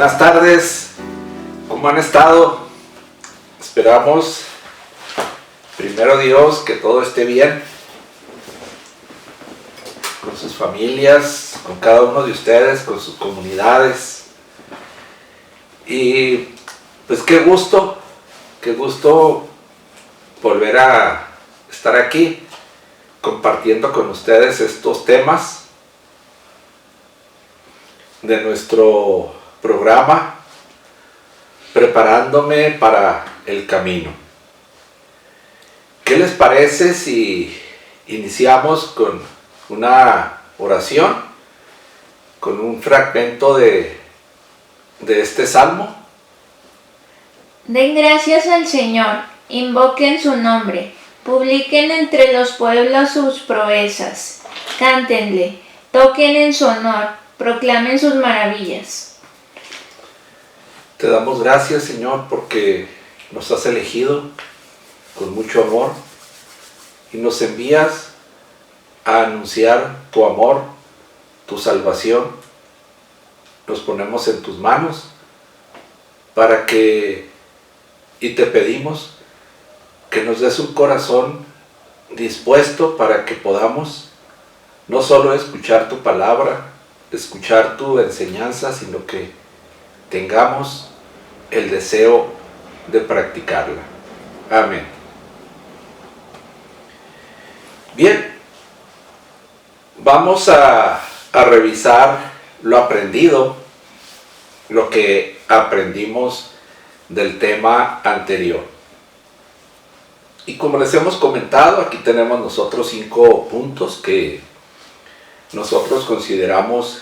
Buenas tardes, ¿cómo han estado? Esperamos, primero Dios, que todo esté bien con sus familias, con cada uno de ustedes, con sus comunidades. Y pues qué gusto volver a estar aquí compartiendo con ustedes estos temas de nuestro programa Preparándome para el Camino. ¿Qué les parece si iniciamos con una oración, con un fragmento de este salmo? Den gracias al Señor, invoquen su nombre, publiquen entre los pueblos sus proezas, cántenle, toquen en su honor, proclamen sus maravillas. Te damos gracias, Señor, porque nos has elegido con mucho amor y nos envías a anunciar tu amor, tu salvación. Nos ponemos en tus manos y te pedimos que nos des un corazón dispuesto para que podamos no solo escuchar tu palabra, escuchar tu enseñanza, sino que tengamos el deseo de practicarla. Amén. Bien, vamos a revisar lo aprendido, lo que aprendimos del tema anterior. Y como les hemos comentado, aquí tenemos nosotros 5 puntos que nosotros consideramos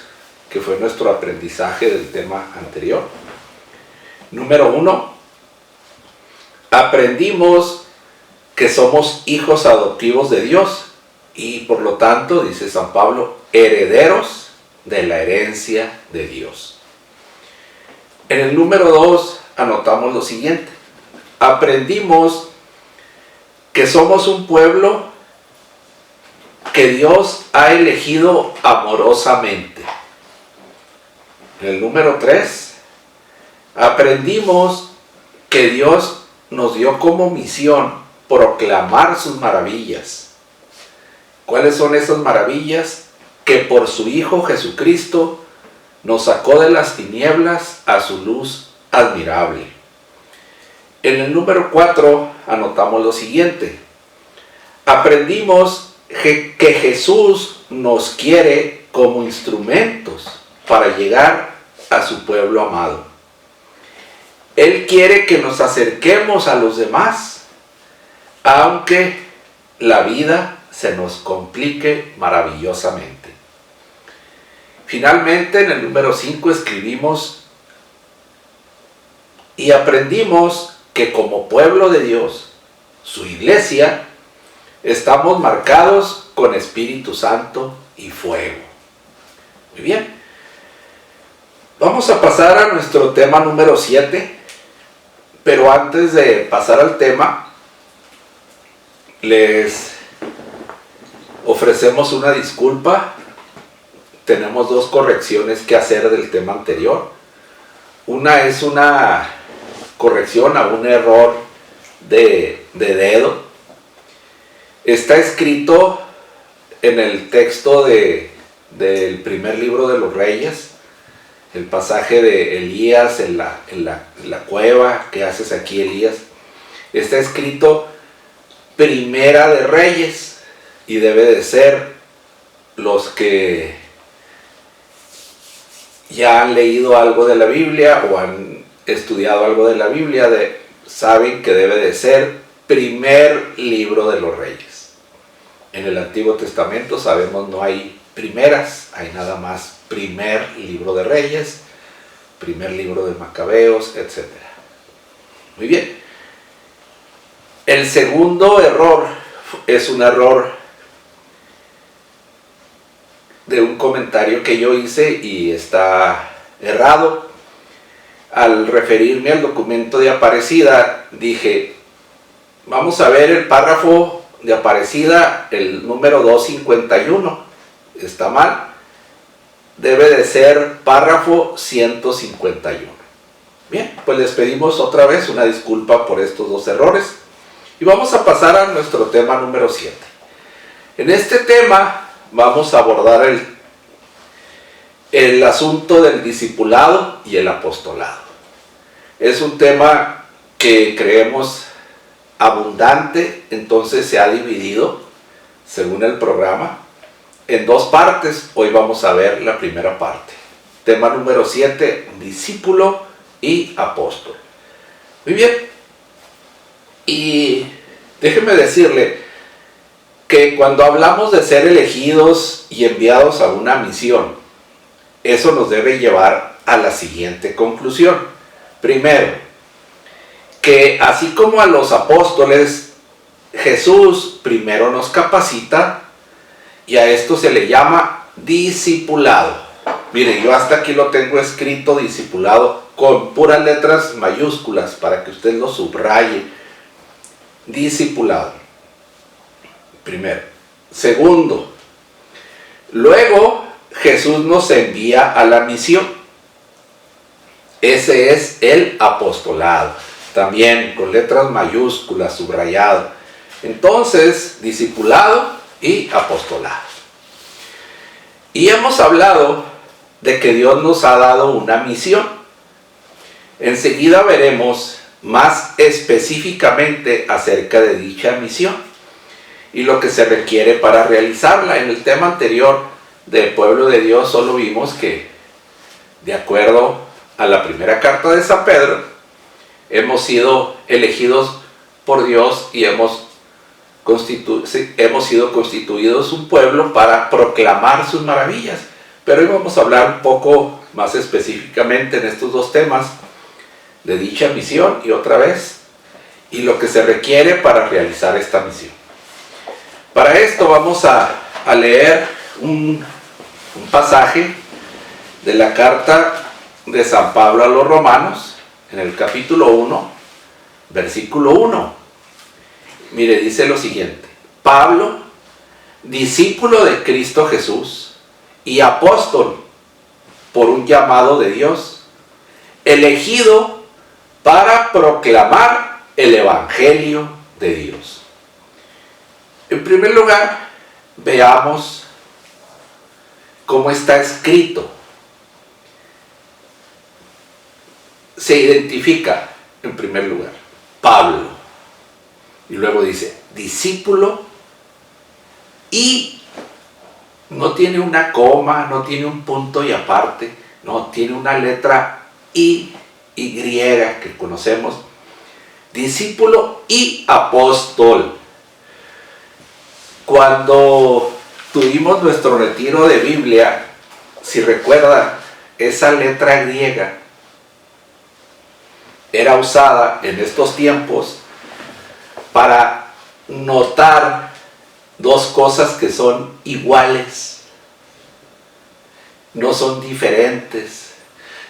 que fue nuestro aprendizaje del tema anterior. Número 1, aprendimos que somos hijos adoptivos de Dios y por lo tanto, dice San Pablo, herederos de la herencia de Dios. En el número 2 anotamos lo siguiente: aprendimos que somos un pueblo que Dios ha elegido amorosamente. En el número 3 aprendimos que Dios nos dio como misión proclamar sus maravillas. ¿Cuáles son esas maravillas? Que por su Hijo Jesucristo nos sacó de las tinieblas a su luz admirable. En el número 4 anotamos lo siguiente: aprendimos que Jesús nos quiere como instrumentos para llegar a su pueblo amado. Él quiere que nos acerquemos a los demás, aunque la vida se nos complique maravillosamente. Finalmente, en el número 5 escribimos: y aprendimos que como pueblo de Dios, su iglesia, estamos marcados con Espíritu Santo y fuego. Muy bien. Vamos a pasar a nuestro tema número 7. Pero antes de pasar al tema, les ofrecemos una disculpa. Tenemos 2 correcciones que hacer del tema anterior. Una es una corrección a un error de dedo. Está escrito en el texto del primer libro de los Reyes, el pasaje de Elías en la cueva. ¿Qué haces aquí, Elías? Está escrito Primera de Reyes, y debe de ser, los que ya han leído algo de la Biblia o han estudiado algo de la Biblia, saben que debe de ser primer libro de los Reyes. En el Antiguo Testamento, sabemos, no hay primeras, hay nada más primer libro de Reyes, primer libro de Macabeos, etc. Muy bien. El segundo error es un error de un comentario que yo hice y está errado. Al referirme al documento de Aparecida, dije, vamos a ver el párrafo de Aparecida, el número 251. Está mal. debe de ser párrafo 151. Bien, pues les pedimos otra vez una disculpa por estos dos errores y vamos a pasar a nuestro tema número 7. En este tema vamos a abordar el asunto del discipulado y el apostolado. Es un tema que creemos abundante, entonces se ha dividido, según el programa, en dos partes. Hoy vamos a ver la primera parte. Tema número 7, discípulo y apóstol. Muy bien. Y déjeme decirle que cuando hablamos de ser elegidos y enviados a una misión, eso nos debe llevar a la siguiente conclusión. Primero, que así como a los apóstoles, Jesús primero nos capacita y a esto se le llama discipulado. Mire, yo hasta aquí lo tengo escrito, discipulado, con puras letras mayúsculas para que usted lo subraye. Discipulado. Primero. Segundo, luego Jesús nos envía a la misión. Ese es el apostolado. También con letras mayúsculas, subrayado. Entonces, discipulado y apostolado. Y hemos hablado de que Dios nos ha dado una misión. Enseguida veremos más específicamente acerca de dicha misión y lo que se requiere para realizarla. En el tema anterior del pueblo de Dios solo vimos que, de acuerdo a la primera carta de San Pedro, hemos sido elegidos por Dios y hemos sido constituidos un pueblo para proclamar sus maravillas. Pero hoy vamos a hablar un poco más específicamente en estos dos temas de dicha misión y otra vez, y lo que se requiere para realizar esta misión. Para esto vamos a leer un pasaje de la carta de San Pablo a los Romanos, en el capítulo 1, versículo 1. Mire, dice lo siguiente: Pablo, discípulo de Cristo Jesús y apóstol por un llamado de Dios, elegido para proclamar el Evangelio de Dios. En primer lugar, veamos cómo está escrito. Se identifica, en primer lugar, Pablo. Y luego dice, discípulo, y no tiene una coma, no tiene un punto y aparte, no, tiene una letra Y que conocemos. Discípulo y apóstol. Cuando tuvimos nuestro retiro de Biblia, si recuerdan, esa letra griega era usada en estos tiempos para notar dos cosas que son iguales, no son diferentes,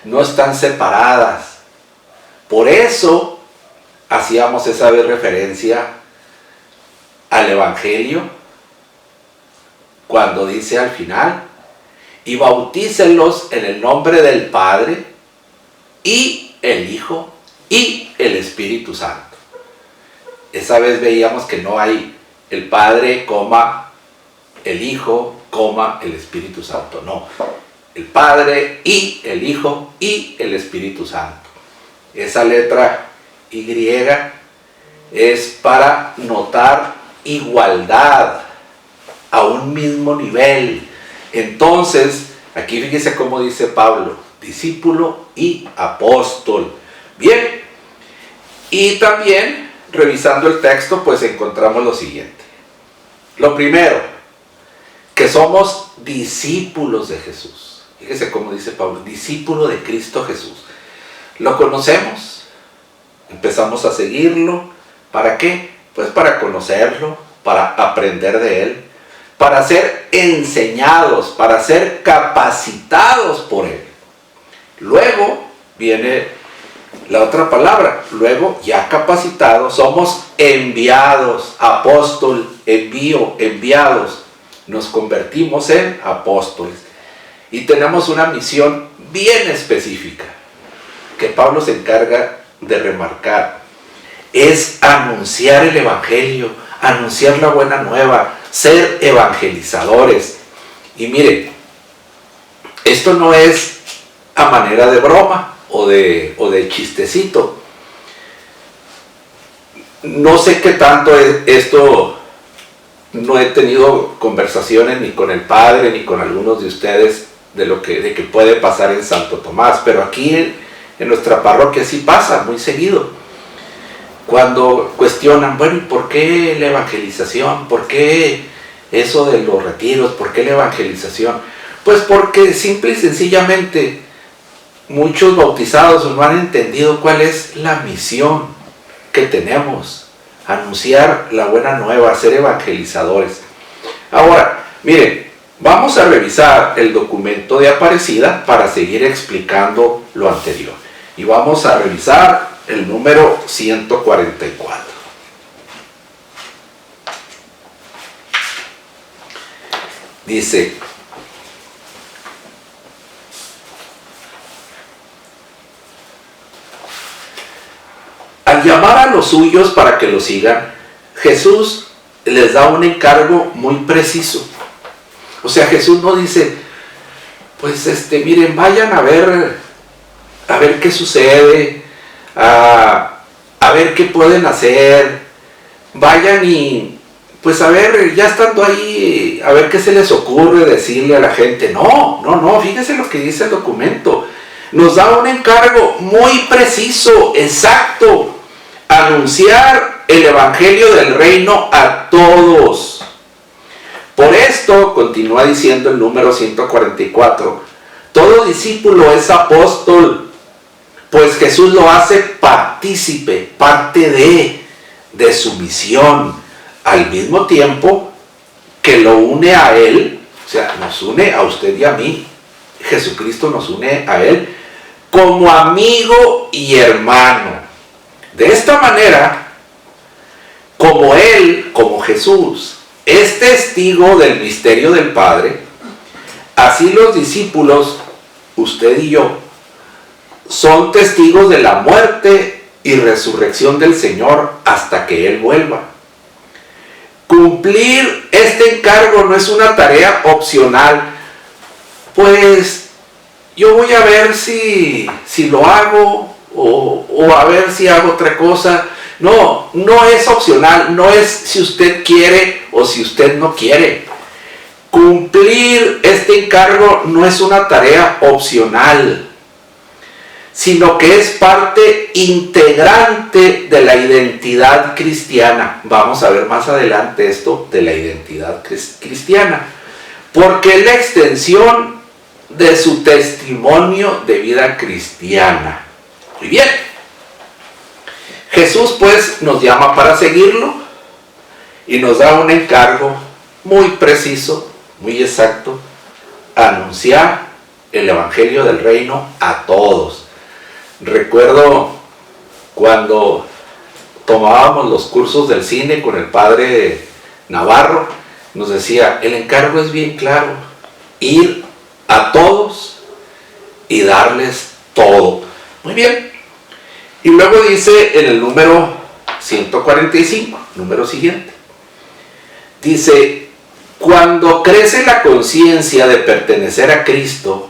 no están separadas. Por eso hacíamos esa vez referencia al Evangelio cuando dice al final, y bautícenlos en el nombre del Padre y el Hijo y el Espíritu Santo. Esa vez veíamos que no hay el Padre, el Hijo, el Espíritu Santo. No, el Padre y el Hijo y el Espíritu Santo. Esa letra Y es para notar igualdad a un mismo nivel. Entonces, aquí fíjese cómo dice Pablo, discípulo y apóstol. Bien, y también revisando el texto, pues encontramos lo siguiente. Lo primero, que somos discípulos de Jesús. Fíjese cómo dice Pablo, discípulo de Cristo Jesús. Lo conocemos, empezamos a seguirlo. ¿Para qué? Pues para conocerlo, para aprender de él, para ser enseñados, para ser capacitados por él. Luego viene la otra palabra, luego ya capacitados, somos enviados, apóstol, envío, enviados, nos convertimos en apóstoles. y tenemos una misión bien específica que Pablo se encarga de remarcar. Es anunciar el Evangelio, anunciar la buena nueva, ser evangelizadores. Y miren, esto no es a manera de broma o de chistecito. No sé qué tanto es esto. No he tenido conversaciones ni con el padre ni con algunos de ustedes de que puede pasar en Santo Tomás, pero aquí en nuestra parroquia sí pasa muy seguido. Cuando cuestionan, bueno, ¿y por qué la evangelización? ¿Por qué eso de los retiros? ¿Por qué la evangelización? Pues porque simple y sencillamente muchos bautizados no han entendido cuál es la misión que tenemos. Anunciar la buena nueva, ser evangelizadores. Ahora, miren, vamos a revisar el documento de Aparecida para seguir explicando lo anterior. Y vamos a revisar el número 144. Dice: al llamar a los suyos para que lo sigan, Jesús les da un encargo muy preciso. O sea, Jesús no dice, pues miren, vayan a ver qué sucede, a ver qué pueden hacer, vayan y pues a ver, ya estando ahí, a ver qué se les ocurre decirle a la gente. No, fíjense lo que dice el documento. Nos da un encargo muy preciso, exacto: anunciar el Evangelio del Reino a todos. Por esto, continúa diciendo el número 144, todo discípulo es apóstol, pues Jesús lo hace partícipe, parte de su misión, al mismo tiempo que lo une a Él, o sea, nos une a usted y a mí. Jesucristo nos une a Él como amigo y hermano. De esta manera, como Él, como Jesús, es testigo del misterio del Padre, así los discípulos, usted y yo, son testigos de la muerte y resurrección del Señor hasta que Él vuelva. Cumplir este encargo no es una tarea opcional. Pues yo voy a ver si lo hago o a ver si hago otra cosa. No es opcional, no es si usted quiere o si usted no quiere. Cumplir este encargo no es una tarea opcional, sino que es parte integrante de la identidad cristiana. Vamos a ver más adelante esto de la identidad cristiana, porque es la extensión de su testimonio de vida cristiana. Muy bien. Jesús pues nos llama para seguirlo y nos da un encargo muy preciso, muy exacto: anunciar el Evangelio del Reino a todos. Recuerdo cuando tomábamos los cursos del cine con el padre Navarro, nos decía, el encargo es bien claro: ir a todos y darles todo. Muy bien. Y luego dice en el número 145, número siguiente, dice: cuando crece la conciencia de pertenecer a Cristo,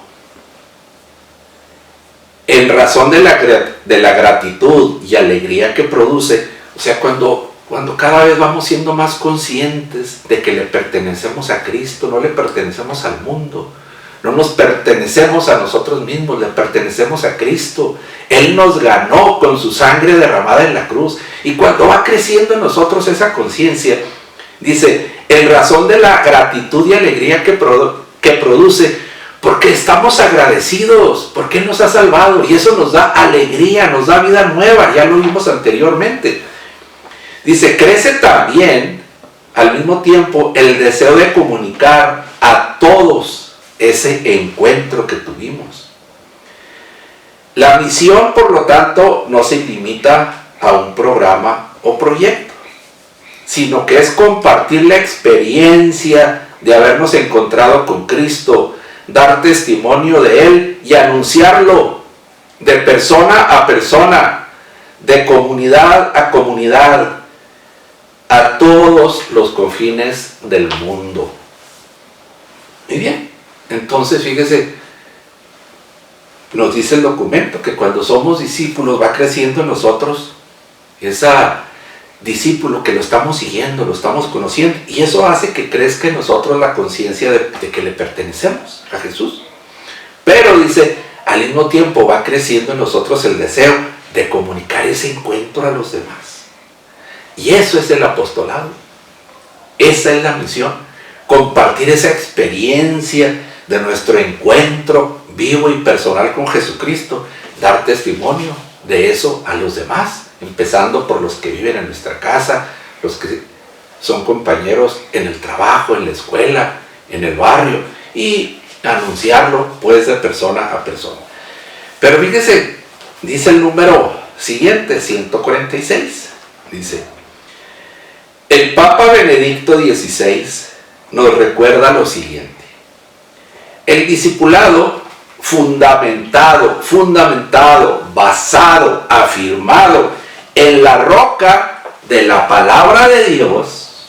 en razón de la gratitud y alegría que produce, o sea, cuando cada vez vamos siendo más conscientes de que le pertenecemos a Cristo, no le pertenecemos al mundo, no nos pertenecemos a nosotros mismos, le pertenecemos a Cristo. Él nos ganó con su sangre derramada en la cruz. Y cuando va creciendo en nosotros esa conciencia, dice, en razón de la gratitud y alegría que produce, porque estamos agradecidos, porque Él nos ha salvado, y eso nos da alegría, nos da vida nueva, ya lo vimos anteriormente. Dice, crece también, al mismo tiempo, el deseo de comunicar a todos ese encuentro que tuvimos. La misión, por lo tanto, no se limita a un programa o proyecto, sino que es compartir la experiencia de habernos encontrado con Cristo, dar testimonio de Él y anunciarlo de persona a persona, de comunidad a comunidad, a todos los confines del mundo. Muy bien, entonces fíjese, nos dice el documento que cuando somos discípulos va creciendo en nosotros ese discípulo que lo estamos siguiendo, lo estamos conociendo, y eso hace que crezca en nosotros la conciencia de que le pertenecemos a Jesús. Pero dice, al mismo tiempo va creciendo en nosotros el deseo de comunicar ese encuentro a los demás. Y eso es el apostolado. Esa es la misión. Compartir esa experiencia de nuestro encuentro vivo y personal con Jesucristo. Dar testimonio de eso a los demás. Empezando por los que viven en nuestra casa, los que son compañeros en el trabajo, en la escuela, en el barrio. Y anunciarlo pues de persona a persona. Pero fíjese, dice el número siguiente, 146. Dice, el Papa Benedicto XVI nos recuerda lo siguiente: el discipulado fundamentado, basado, afirmado en la roca de la palabra de Dios,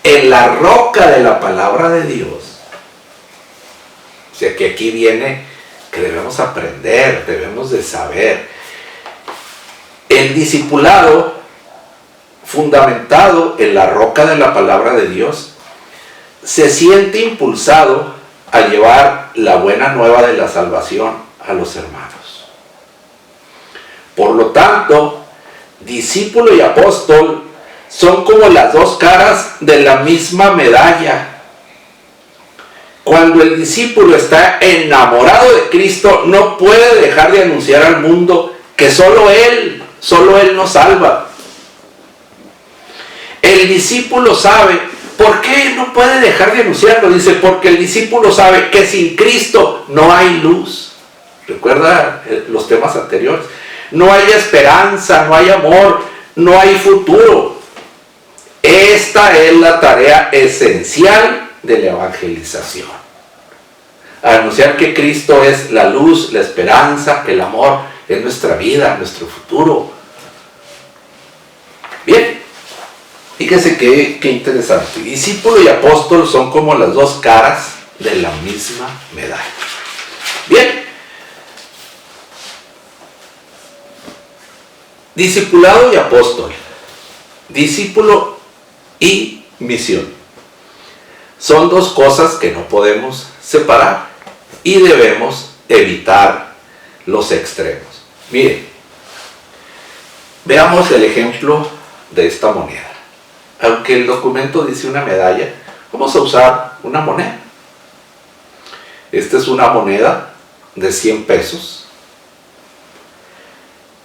en la roca de la palabra de Dios. O sea que aquí viene que debemos aprender, debemos de saber. El discipulado fundamentado en la roca de la palabra de Dios se siente impulsado a llevar la buena nueva de la salvación a los hermanos. Por lo tanto, discípulo y apóstol son como las dos caras de la misma medalla. Cuando el discípulo está enamorado de Cristo, no puede dejar de anunciar al mundo que solo Él nos salva. El discípulo sabe, ¿por qué no puede dejar de anunciarlo? Dice, porque el discípulo sabe que sin Cristo no hay luz. Recuerda los temas anteriores. No hay esperanza, no hay amor, no hay futuro. Esta es la tarea esencial de la evangelización. Anunciar que Cristo es la luz, la esperanza, el amor, es nuestra vida, nuestro futuro. Bien, fíjese qué interesante. Discípulo y apóstol son como las dos caras de la misma medalla. Bien, discipulado y apóstol, discípulo y misión, son dos cosas que no podemos separar y debemos evitar los extremos. Miren, veamos el ejemplo de esta moneda. Aunque el documento dice una medalla, vamos a usar una moneda. Esta es una moneda de 100 pesos.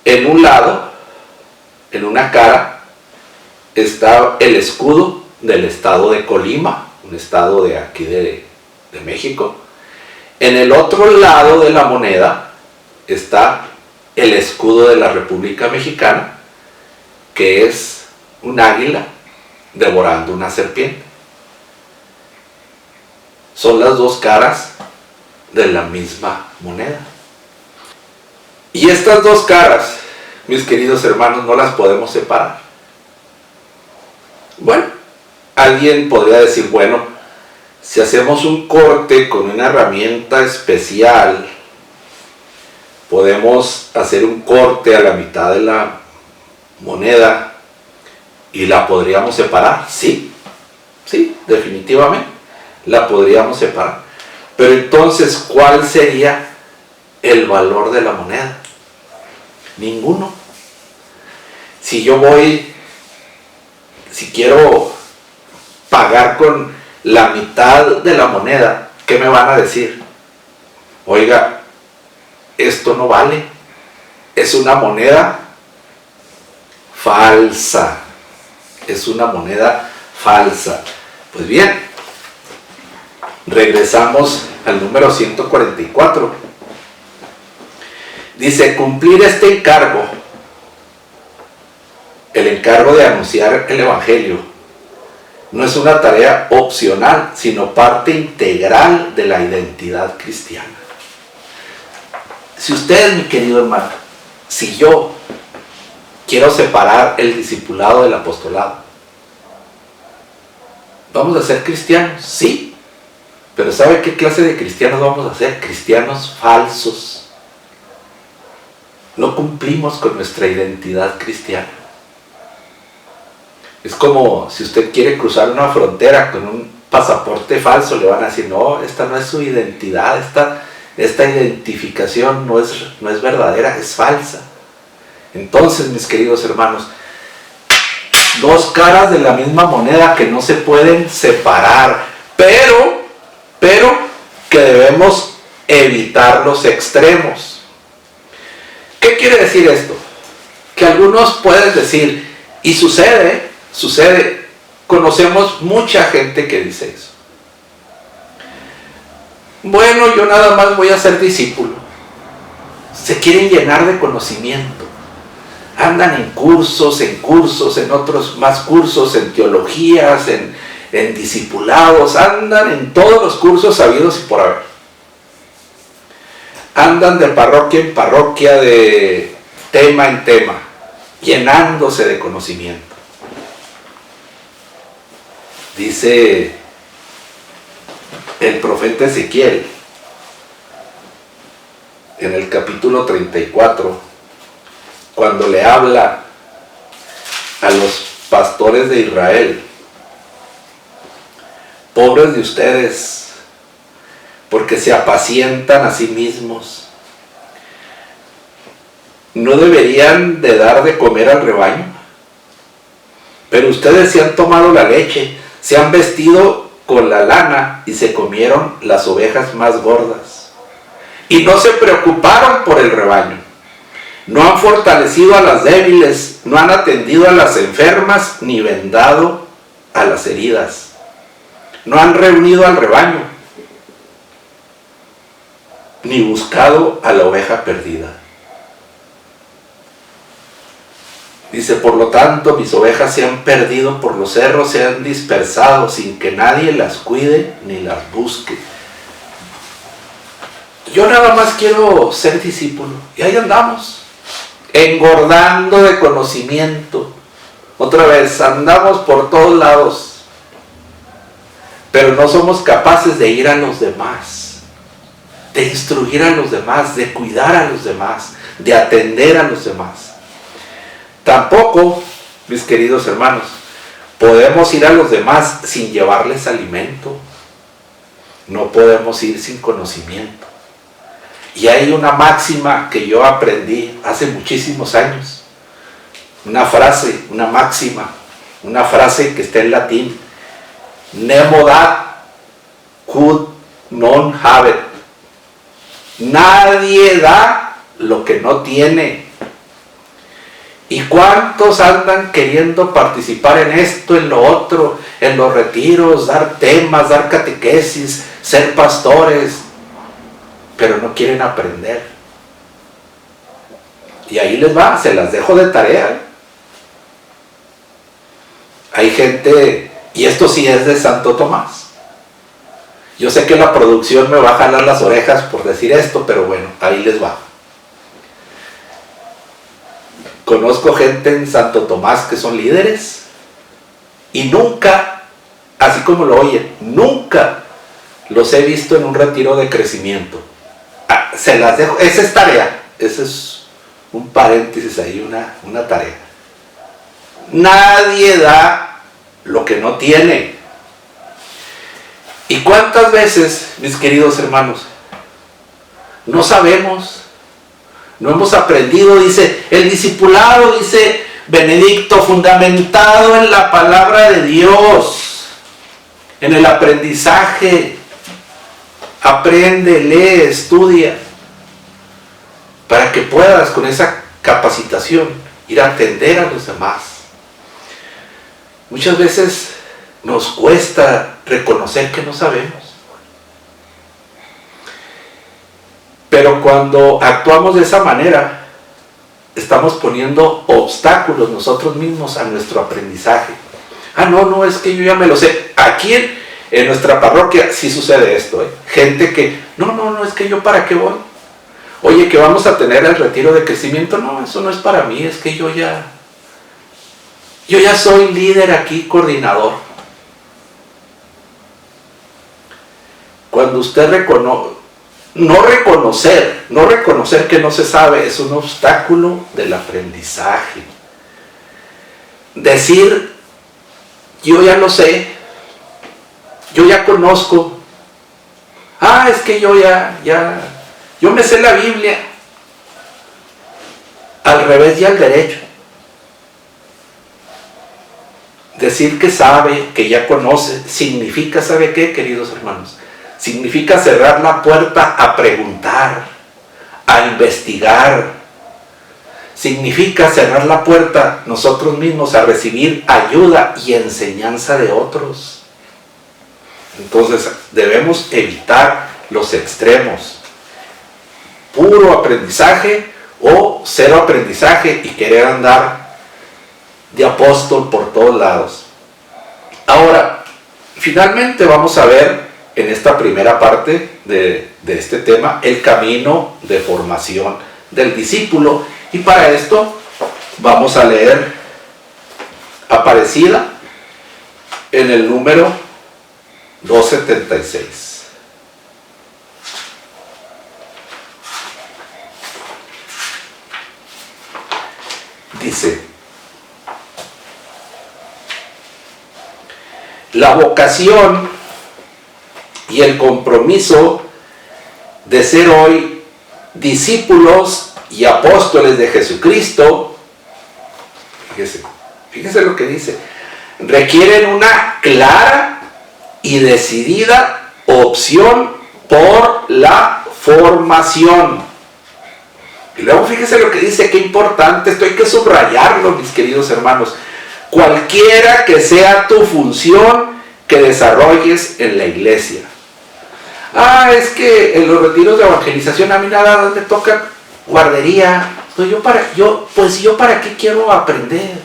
En un lado, en una cara, está el escudo del estado de Colima, un estado de aquí de México. En el otro lado de la moneda está el escudo de la República Mexicana, que es un águila devorando una serpiente. Son las dos caras de la misma moneda. Y estas dos caras, mis queridos hermanos, no las podemos separar. Bueno, alguien podría decir, bueno, si hacemos un corte con una herramienta especial, podemos hacer un corte a la mitad de la moneda y la podríamos separar. Sí, definitivamente la podríamos separar. Pero entonces, ¿cuál sería el valor de la moneda? Ninguno. Si quiero pagar con la mitad de la moneda, ¿qué me van a decir? Oiga, esto no vale, es una moneda falsa, es una moneda falsa. Pues bien, regresamos al número 144. Dice, cumplir este encargo, el encargo de anunciar el Evangelio, No es una tarea opcional, sino parte integral de la identidad cristiana. Si usted, mi querido hermano, si yo quiero separar el discipulado del apostolado, ¿vamos a ser cristianos? Sí. Pero ¿sabe qué clase de cristianos vamos a ser? Cristianos falsos. No cumplimos con nuestra identidad cristiana. Es como si usted quiere cruzar una frontera con un pasaporte falso, le van a decir, no, esta no es su identidad, esta identificación no es verdadera, es falsa. Entonces, mis queridos hermanos, dos caras de la misma moneda que no se pueden separar, pero que debemos evitar los extremos. ¿Qué quiere decir esto? Que algunos pueden decir, y sucede, conocemos mucha gente que dice eso. Bueno, yo nada más voy a ser discípulo. Se quieren llenar de conocimiento. Andan en cursos, en otros más cursos, en teologías, en discipulados, andan en todos los cursos habidos y por haber. Andan de parroquia en parroquia, de tema en tema, llenándose de conocimiento. Dice el profeta Ezequiel en el capítulo 34, cuando le habla a los pastores de Israel: pobres de ustedes, porque se apacientan a sí mismos. ¿No deberían de dar de comer al rebaño? Pero ustedes se han tomado la leche, se han vestido con la lana y se comieron las ovejas más gordas. Y no se preocuparon por el rebaño. No han fortalecido a las débiles, no han atendido a las enfermas, ni vendado a las heridas. No han reunido al rebaño, ni buscado a la oveja perdida. Dice, por lo tanto, mis ovejas se han perdido por los cerros, se han dispersado sin que nadie las cuide ni las busque. Yo nada más quiero ser discípulo. Y ahí andamos, engordando de conocimiento. Otra vez, andamos por todos lados. Pero no somos capaces de ir a los demás, de instruir a los demás, de cuidar a los demás, de atender a los demás. Tampoco, mis queridos hermanos, podemos ir a los demás sin llevarles alimento. No podemos ir sin conocimiento. Y hay una máxima que yo aprendí hace muchísimos años. Una frase, una máxima, una frase que está en latín. Nemo dat quod non habet. Nadie da lo que no tiene. ¿Y cuántos andan queriendo participar en esto, en lo otro, en los retiros, dar temas, dar catequesis, ser pastores, pero no quieren aprender? Y ahí les va, se las dejo de tarea. Hay gente, y esto sí es de Santo Tomás. Yo sé que la producción me va a jalar las orejas por decir esto, pero bueno, ahí les va. Conozco gente en Santo Tomás que son líderes y nunca, así como lo oyen, nunca los he visto en un retiro de crecimiento. Se las dejo, esa es tarea, ese es un paréntesis ahí, una tarea. Nadie da lo que no tiene. ¿Y cuántas veces, mis queridos hermanos, no sabemos? No hemos aprendido, dice el discipulado, dice Benedicto, fundamentado en la palabra de Dios, en el aprendizaje. Aprende, lee, estudia, para que puedas con esa capacitación ir a atender a los demás. Muchas veces nos cuesta reconocer que no sabemos. Pero cuando actuamos de esa manera, estamos poniendo obstáculos nosotros mismos a nuestro aprendizaje. Ah, no, es que yo ya me lo sé. Aquí en nuestra parroquia sí sucede esto, ¿eh? Gente que, no, es que yo para qué voy. Oye, que vamos a tener el retiro de crecimiento. No, eso no es para mí, es que yo ya soy líder aquí, coordinador. Cuando usted no reconocer que no se sabe es un obstáculo del aprendizaje. Decir, yo ya lo sé, yo ya conozco, es que yo me sé la Biblia, al revés y al derecho. Decir que sabe, que ya conoce, significa, ¿sabe qué, queridos hermanos? Significa cerrar la puerta a preguntar, a investigar. Significa cerrar la puerta nosotros mismos a recibir ayuda y enseñanza de otros. Entonces debemos evitar los extremos. Puro aprendizaje o cero aprendizaje y querer andar de apóstol por todos lados. Ahora, finalmente vamos a ver en esta primera parte de este tema el camino de formación del discípulo. Y para esto vamos a leer Aparecida en el número 276. Dice: la vocación y el compromiso de ser hoy discípulos y apóstoles de Jesucristo, fíjese lo que dice, requieren una clara y decidida opción por la formación. Y luego fíjese lo que dice, qué importante, esto hay que subrayarlo, mis queridos hermanos. Cualquiera que sea tu función que desarrolles en la iglesia. Es que en los retiros de evangelización a mí nada me toca guardería. Pues yo para qué quiero aprender,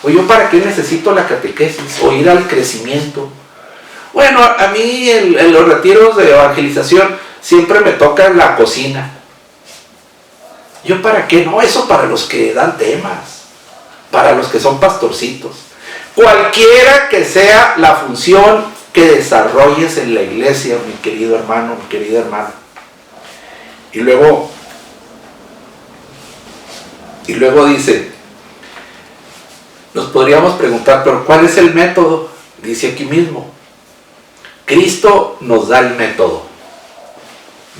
o yo para qué necesito la catequesis, o ir al crecimiento. Bueno, a mí en los retiros de evangelización siempre me toca la cocina. ¿Yo para qué? No, eso para los que dan temas, para los que son pastorcitos. Cualquiera que sea la función que desarrolles en la iglesia, mi querido hermano, mi querida hermana. Y luego dice, nos podríamos preguntar, pero ¿cuál es el método? Dice aquí mismo, Cristo nos da el método.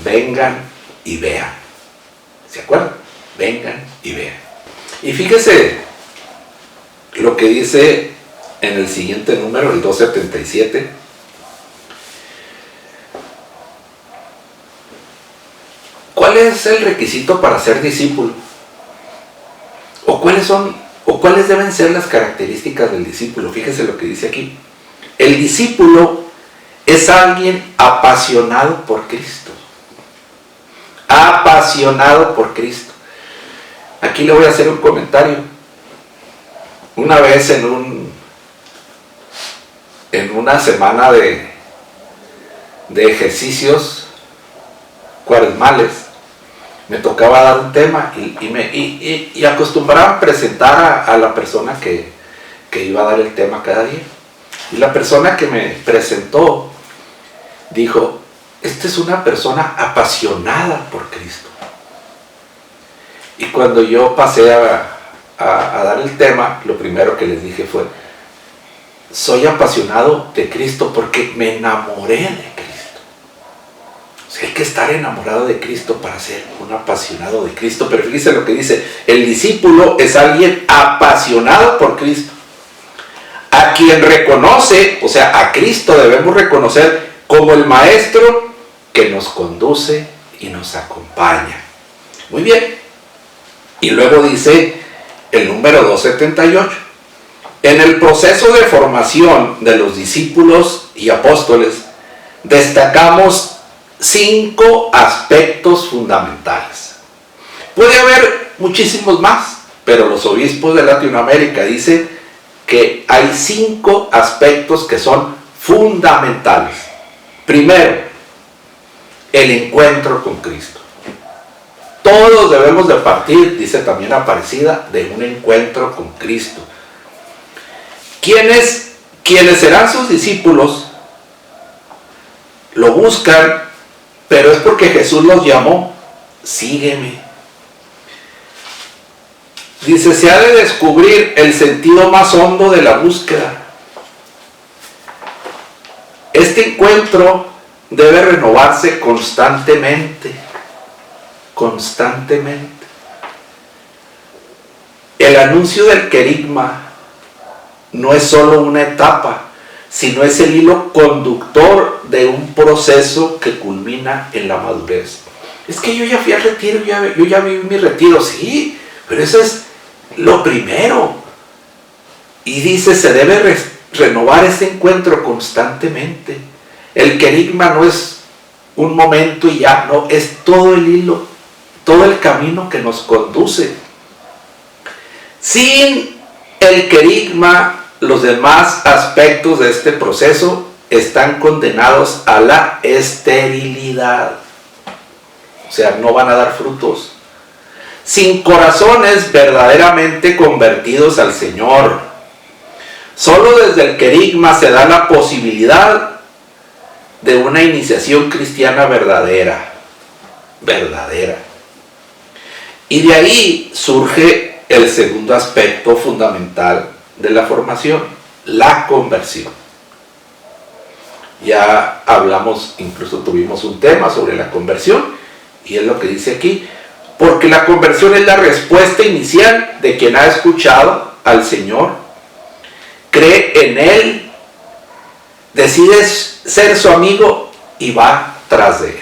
Vengan y vean. ¿Se acuerdan? Vengan y vean. Y fíjese lo que dice en el siguiente número, el 277. ¿Cuál es el requisito para ser discípulo? ¿O cuáles deben ser las características del discípulo? Fíjese lo que dice aquí. El discípulo es alguien apasionado por Cristo. Apasionado por Cristo. Aquí le voy a hacer un comentario. Una vez en una semana de ejercicios cuaresmales, me tocaba dar un tema y acostumbraban presentar a la persona que iba a dar el tema cada día. Y la persona que me presentó dijo, esta es una persona apasionada por Cristo. Y cuando yo pasé a dar el tema, lo primero que les dije fue, soy apasionado de Cristo porque me enamoré de Cristo. O sea, hay que estar enamorado de Cristo para ser un apasionado de Cristo. Pero fíjense lo que dice, el discípulo es alguien apasionado por Cristo, a quien reconoce, o sea, a Cristo debemos reconocer como el maestro que nos conduce y nos acompaña. Muy bien. Y luego dice el número 278. En el proceso de formación de los discípulos y apóstoles, destacamos 5 aspectos fundamentales. Puede haber muchísimos más, pero los obispos de Latinoamérica dicen que que hay 5 aspectos que son fundamentales. Primero, el encuentro con Cristo. Todos debemos de partir, dice también Aparecida, de un encuentro con Cristo. Quienes serán sus discípulos lo buscan, pero es porque Jesús los llamó: sígueme. Dice, se ha de descubrir el sentido más hondo de la búsqueda. Este encuentro debe renovarse constantemente. Constantemente. El anuncio del querigma no es solo una etapa, sino es el hilo conductor de un proceso que culmina en la madurez. Es que yo ya fui al retiro, yo ya viví mi retiro, sí, pero eso es lo primero. Y dice, se debe renovar este encuentro constantemente. El querigma no es un momento y ya, no, es todo el hilo, todo el camino que nos conduce. Sin el querigma, los demás aspectos de este proceso están condenados a la esterilidad. O sea, no van a dar frutos. Sin corazones verdaderamente convertidos al Señor. Solo desde el querigma se da la posibilidad de una iniciación cristiana verdadera. Verdadera. Y de ahí surge el segundo aspecto fundamental de la formación, la conversión. Ya hablamos, incluso tuvimos un tema sobre la conversión, y es lo que dice aquí, porque la conversión es la respuesta inicial de quien ha escuchado al Señor, cree en Él, decide ser su amigo y va tras de Él.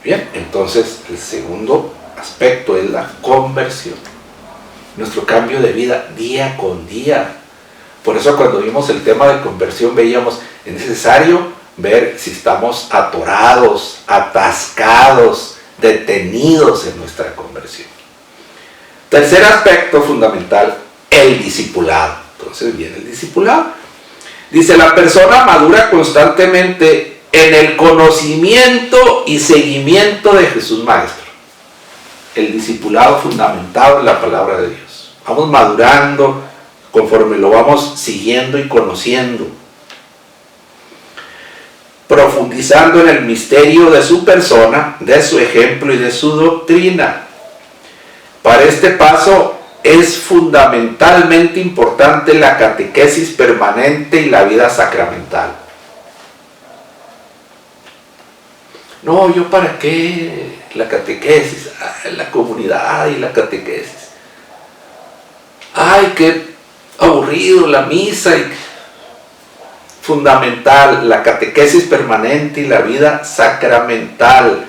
Bien, entonces el segundo aspecto es la conversión. Nuestro cambio de vida día con día. Por eso cuando vimos el tema de conversión veíamos, es necesario ver si estamos atorados, atascados, detenidos en nuestra conversión. Tercer aspecto fundamental, el discipulado. Entonces viene el discipulado. Dice, la persona madura constantemente en el conocimiento y seguimiento de Jesús Maestro. El discipulado fundamentado en la palabra de Dios. Vamos madurando conforme lo vamos siguiendo y conociendo. Profundizando en el misterio de su persona, de su ejemplo y de su doctrina. Para este paso es fundamentalmente importante la catequesis permanente y la vida sacramental. No, ¿yo para qué la catequesis? La comunidad y la catequesis. Ay, qué aburrido la misa. Fundamental, la catequesis permanente y la vida sacramental.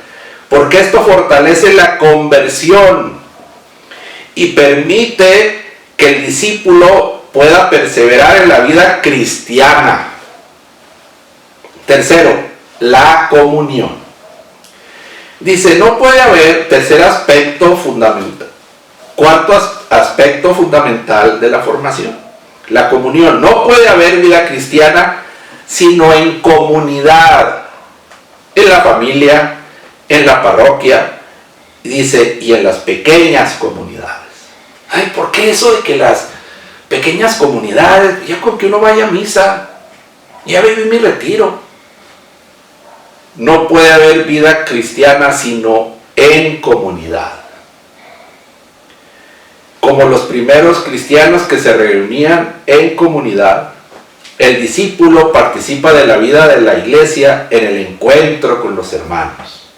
Porque esto fortalece la conversión y permite que el discípulo pueda perseverar en la vida cristiana. Tercero, la comunión. Dice, no puede haber, tercer aspecto fundamental. Cuarto aspecto fundamental de la formación, la comunión. No puede haber vida cristiana sino en comunidad, en la familia, en la parroquia, dice, y en las pequeñas comunidades. Ay, ¿por qué eso de que las pequeñas comunidades, ya con que uno vaya a misa, ya viví mi retiro? No puede haber vida cristiana sino en comunidad. Como los primeros cristianos que se reunían en comunidad, el discípulo participa de la vida de la iglesia en el encuentro con los hermanos.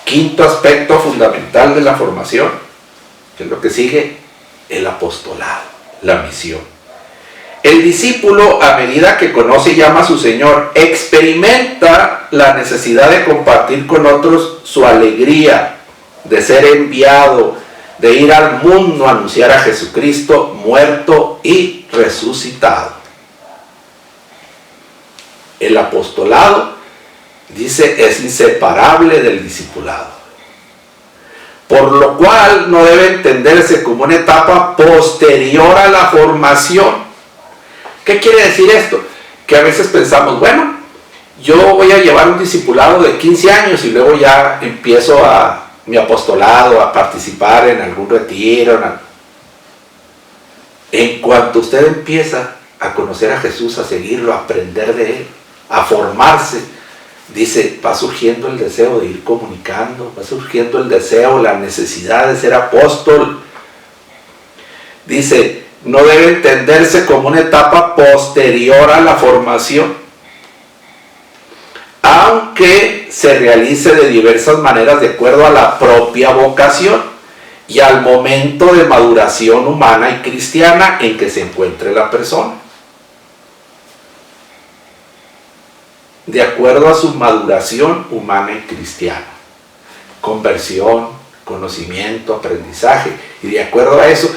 Quinto aspecto fundamental de la formación, que es lo que sigue, el apostolado, la misión. El discípulo, a medida que conoce y ama a su Señor, experimenta la necesidad de compartir con otros su alegría, de ser enviado, de ir al mundo a anunciar a Jesucristo muerto y resucitado. El apostolado, dice, es inseparable del discipulado. por lo cual no debe entenderse como una etapa posterior a la formación. ¿Qué quiere decir esto? Que a veces pensamos, bueno, yo voy a llevar un discipulado de 15 años y luego ya empiezo mi apostolado, a participar en algún retiro. En cuanto usted empieza a conocer a Jesús, a seguirlo, a aprender de Él, a formarse, dice, va surgiendo el deseo de ir comunicando, va surgiendo el deseo, la necesidad de ser apóstol. Dice, no debe entenderse como una etapa posterior a la formación, aunque se realice de diversas maneras de acuerdo a la propia vocación y al momento de maduración humana y cristiana en que se encuentre la persona. De acuerdo a su maduración humana y cristiana, conversión, conocimiento, aprendizaje, y de acuerdo a eso,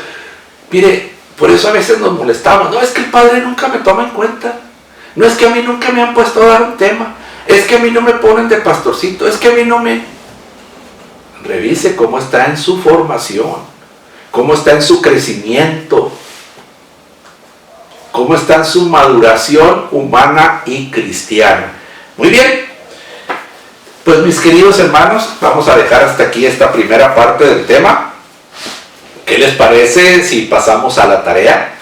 mire, por eso a veces nos molestamos, no es que el padre nunca me toma en cuenta, no es que a mí nunca me han puesto a dar un tema, es que a mí no me ponen de pastorcito, es que a mí no me... Revise cómo está en su formación, cómo está en su crecimiento, cómo está en su maduración humana y cristiana. Muy bien, pues mis queridos hermanos, vamos a dejar hasta aquí esta primera parte del tema. ¿Qué les parece si pasamos a la tarea?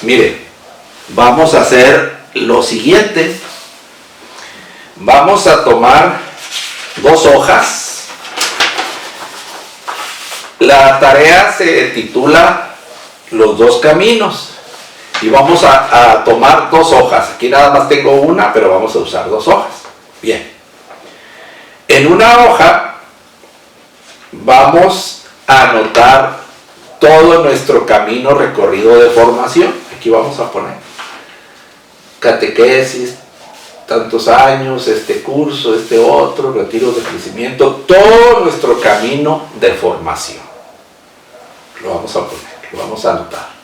Miren, vamos a hacer lo siguiente. Vamos a tomar 2 hojas. La tarea se titula Los 2 caminos. Y vamos a tomar 2 hojas. Aquí nada más tengo una, pero vamos a usar 2 hojas. Bien. En una hoja vamos a anotar todo nuestro camino recorrido de formación. Aquí vamos a poner catequesis, tantos años, este curso, este otro, retiros de crecimiento, todo nuestro camino de formación. Lo vamos a poner, lo vamos a anotar.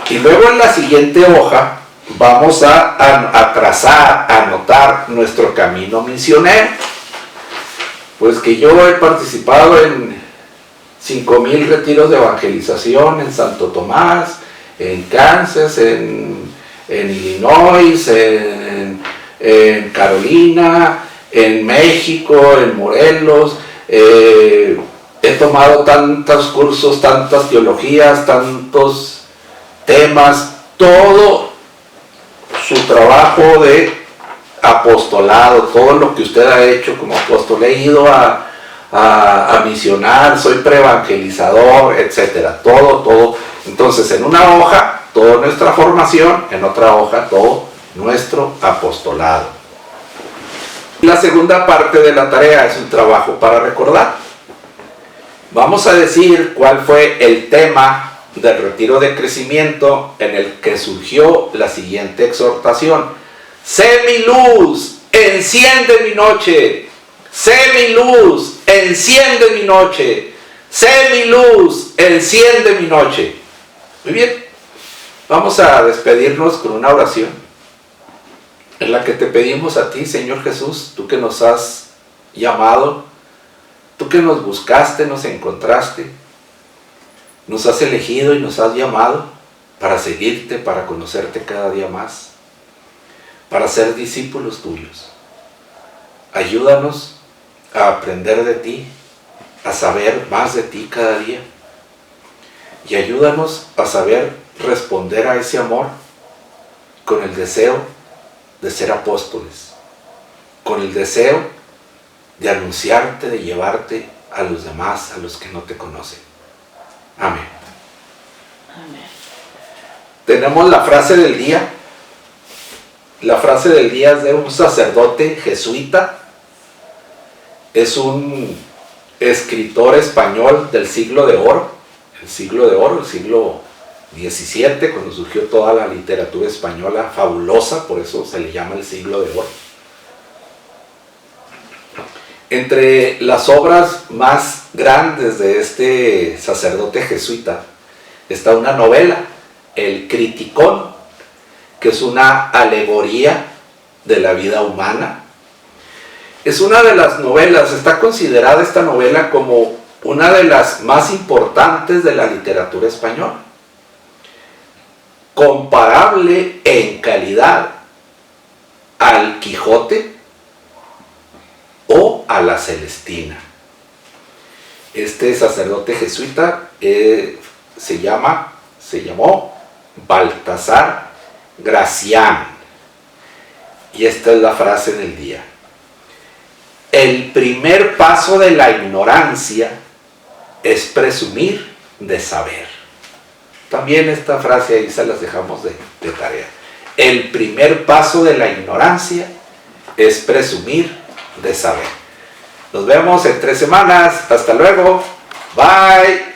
Y luego en la siguiente hoja vamos a trazar, a anotar nuestro camino misionero. Pues que yo he participado en 5,000 retiros de evangelización en Santo Tomás, en Kansas, en Illinois, en Carolina, en México, en Morelos. He tomado tantos cursos, tantas teologías, tantos temas, todo su trabajo de apostolado, todo lo que usted ha hecho como apóstol. He ido a misionar, soy preevangelizador, etcétera, todo. Entonces, en una hoja, toda nuestra formación, en otra hoja, todo nuestro apostolado. La segunda parte de la tarea es un trabajo para recordar. Vamos a decir cuál fue el tema del retiro de crecimiento en el que surgió la siguiente exhortación. Sé mi luz, enciende mi noche. Sé mi luz, enciende mi noche. Sé mi luz, enciende mi noche. Muy bien, vamos a despedirnos con una oración en la que te pedimos a ti, Señor Jesús, tú que nos has llamado, tú que nos buscaste, nos encontraste, nos has elegido y nos has llamado para seguirte, para conocerte cada día más, para ser discípulos tuyos. Ayúdanos a aprender de ti, a saber más de ti cada día. Y ayúdanos a saber responder a ese amor con el deseo de ser apóstoles, con el deseo de anunciarte, de llevarte a los demás, a los que no te conocen. Amén. Amén. Tenemos la frase del día. La frase del día es de un sacerdote jesuita. Es un escritor español del siglo de oro. El siglo XVII, cuando surgió toda la literatura española fabulosa, por eso se le llama el siglo de oro. Entre las obras más grandes de este sacerdote jesuita está una novela, El Criticón, que es una alegoría de la vida humana. Es una de las novelas, está considerada esta novela como una de las más importantes de la literatura española, comparable en calidad al Quijote o a la Celestina. Este sacerdote jesuita se llamó Baltasar Gracián, y esta es la frase del día: el primer paso de la ignorancia es presumir de saber. También esta frase ahí se las dejamos de tarea. El primer paso de la ignorancia es presumir de saber. Nos vemos en 3 semanas. Hasta luego. Bye.